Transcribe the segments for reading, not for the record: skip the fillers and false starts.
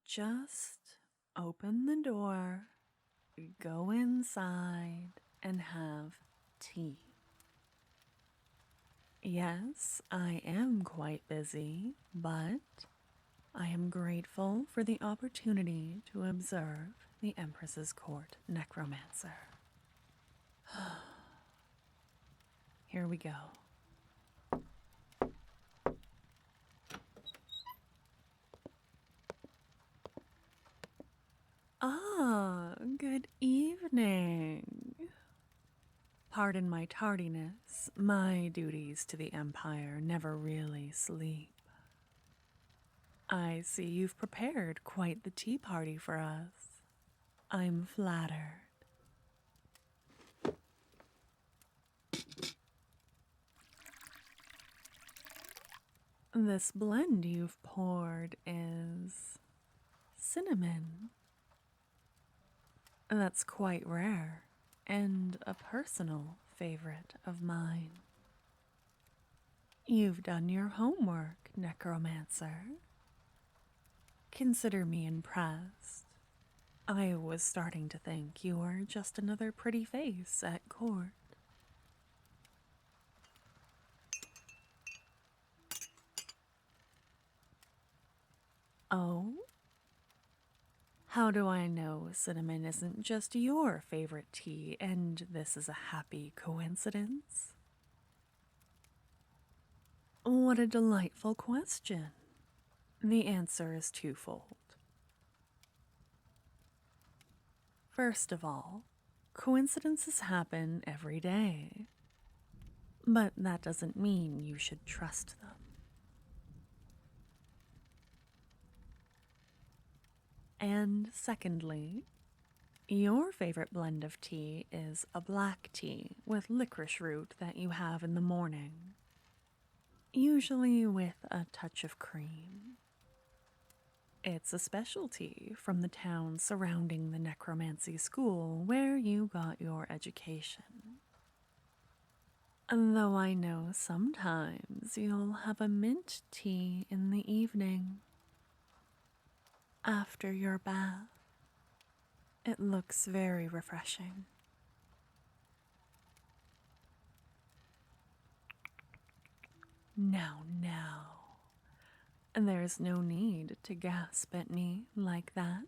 Just open the door, go inside, and have tea. Yes, I am quite busy, but I am grateful for the opportunity to observe the Empress's court necromancer. Here we go. Ah, good evening. Pardon my tardiness. My duties to the Empire never really sleep. I see you've prepared quite the tea party for us. I'm flattered. This blend you've poured is cinnamon. That's quite rare and a personal favorite of mine. You've done your homework, Necromancer. Consider me impressed. I was starting to think you were just another pretty face at court. Oh? How do I know cinnamon isn't just your favorite tea and this is a happy coincidence? What a delightful question. The answer is twofold. First of all, coincidences happen every day, but that doesn't mean you should trust them. And secondly, your favorite blend of tea is a black tea with licorice root that you have in the morning, usually with a touch of cream. It's a specialty from the town surrounding the necromancy school where you got your education. And though I know sometimes you'll have a mint tea in the evening after your bath. It looks very refreshing. Now. There's no need to gasp at me like that.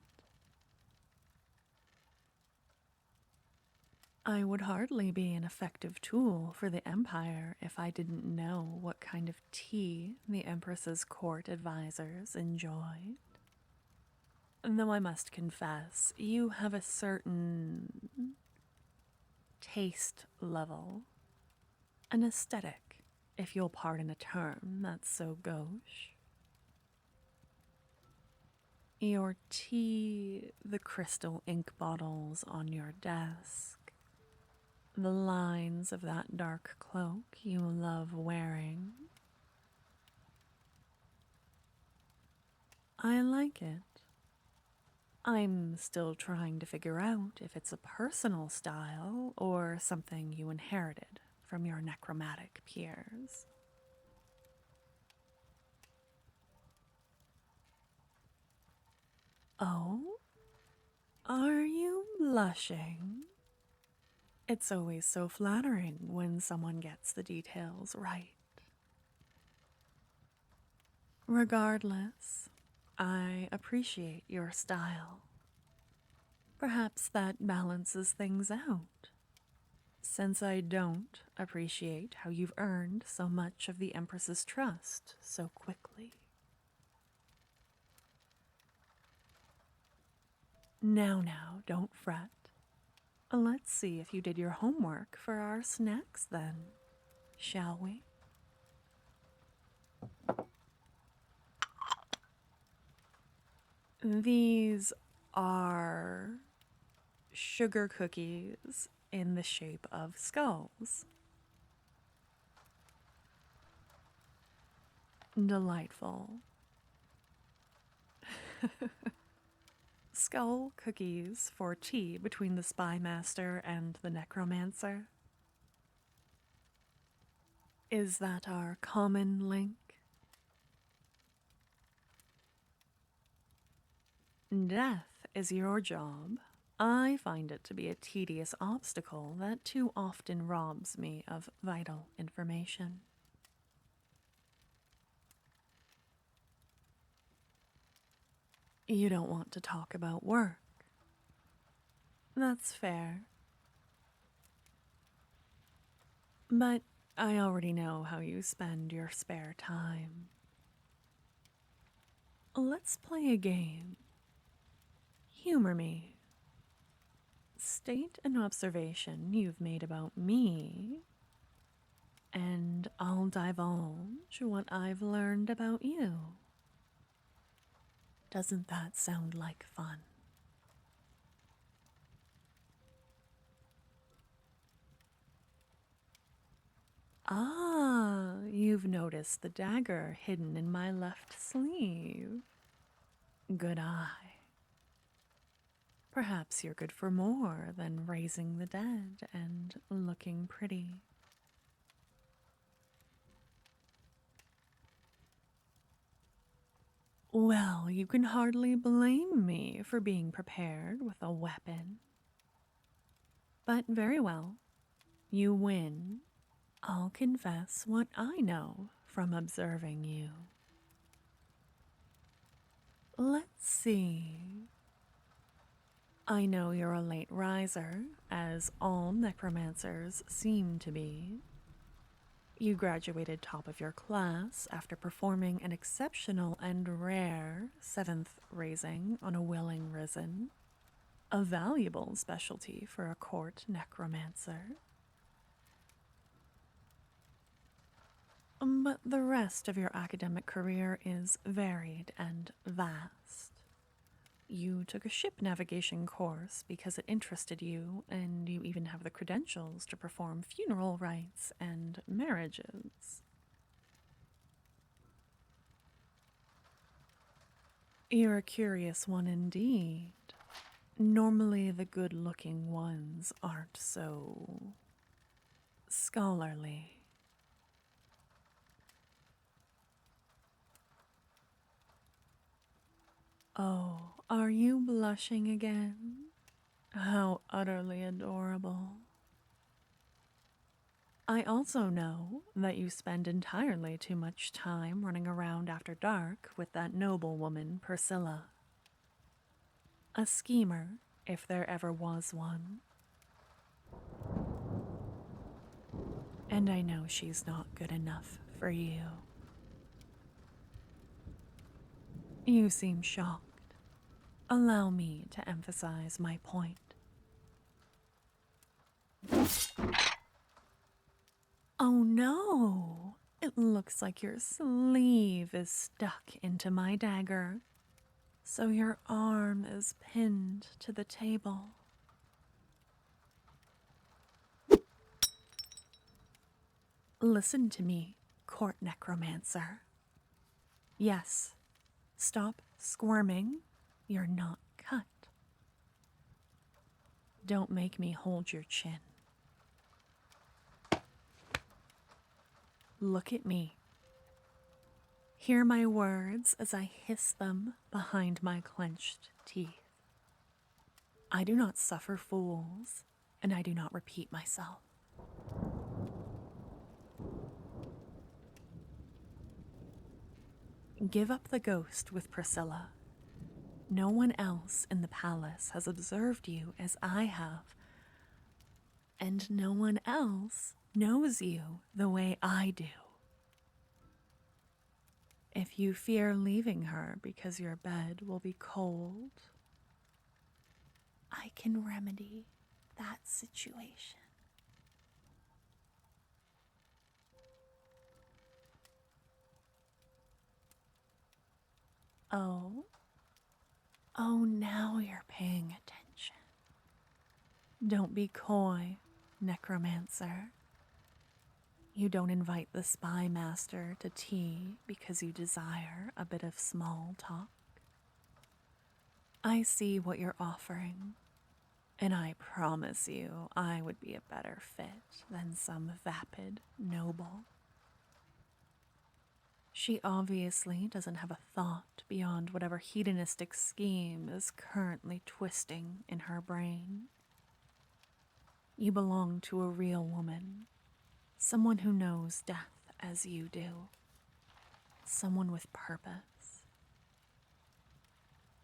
I would hardly be an effective tool for the Empire if I didn't know what kind of tea the Empress's court advisors enjoyed. Though I must confess, you have a certain taste level, an aesthetic, if you'll pardon a term that's so gauche. Your tea, the crystal ink bottles on your desk, the lines of that dark cloak you love wearing. I like it. I'm still trying to figure out if it's a personal style or something you inherited from your necromantic peers. Oh? Are you blushing? It's always so flattering when someone gets the details right. Regardless, I appreciate your style. Perhaps that balances things out, since I don't appreciate how you've earned so much of the Empress's trust so quickly. Now, don't fret. Let's see if you did your homework for our snacks then, shall we? These are sugar cookies in the shape of skulls. Delightful. Skull cookies for tea between the Spymaster and the Necromancer. Is that our common link? Death is your job. I find it to be a tedious obstacle that too often robs me of vital information. You don't want to talk about work. That's fair. But I already know how you spend your spare time. Let's play a game. Humor me. State an observation you've made about me, and I'll divulge what I've learned about you. Doesn't that sound like fun? Ah, you've noticed the dagger hidden in my left sleeve. Good eye. Perhaps you're good for more than raising the dead and looking pretty. Well, you can hardly blame me for being prepared with a weapon. But very well, you win. I'll confess what I know from observing you. Let's see. I know you're a late riser, as all necromancers seem to be. You graduated top of your class after performing an exceptional and rare 7th raising on a willing risen, a valuable specialty for a court necromancer. But the rest of your academic career is varied and vast. You took a ship navigation course because it interested you, and you even have the credentials to perform funeral rites and marriages. You're a curious one indeed. Normally, the good-looking ones aren't so scholarly. Oh, are you blushing again? How utterly adorable. I also know that you spend entirely too much time running around after dark with that noble woman, Pricilla. A schemer, if there ever was one. And I know she's not good enough for you. You seem shocked. Allow me to emphasize my point. Oh no! It looks like your sleeve is stuck into my dagger, so your arm is pinned to the table. Listen to me, court necromancer. Yes, stop squirming. You're not cut. Don't make me hold your chin. Look at me. Hear my words as I hiss them behind my clenched teeth. I do not suffer fools, and I do not repeat myself. Give up the ghost with Pricilla. No one else in the palace has observed you as I have, and no one else knows you the way I do. If you fear leaving her because your bed will be cold, I can remedy that situation. Oh, now you're paying attention. Don't be coy, Necromancer. You don't invite the Spymaster to tea because you desire a bit of small talk. I see what you're offering, and I promise you I would be a better fit than some vapid noble. She obviously doesn't have a thought beyond whatever hedonistic scheme is currently twisting in her brain. You belong to a real woman, someone who knows death as you do, someone with purpose,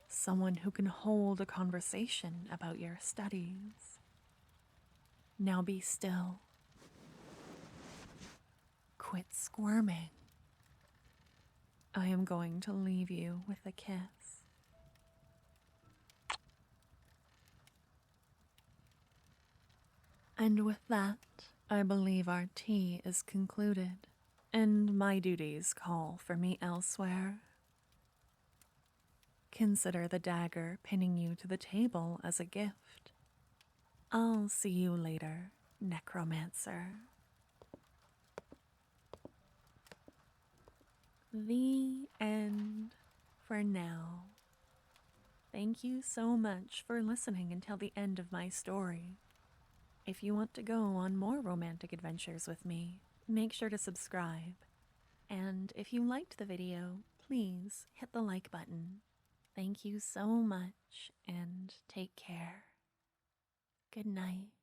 someone who can hold a conversation about your studies. Now be still. Quit squirming. I am going to leave you with a kiss. And with that, I believe our tea is concluded, and my duties call for me elsewhere. Consider the dagger pinning you to the table as a gift. I'll see you later, Necromancer. The end for now. Thank you so much for listening until the end of my story. If you want to go on more romantic adventures with me, make sure to subscribe. And if you liked the video, please hit the like button. Thank you so much and take care. Good night.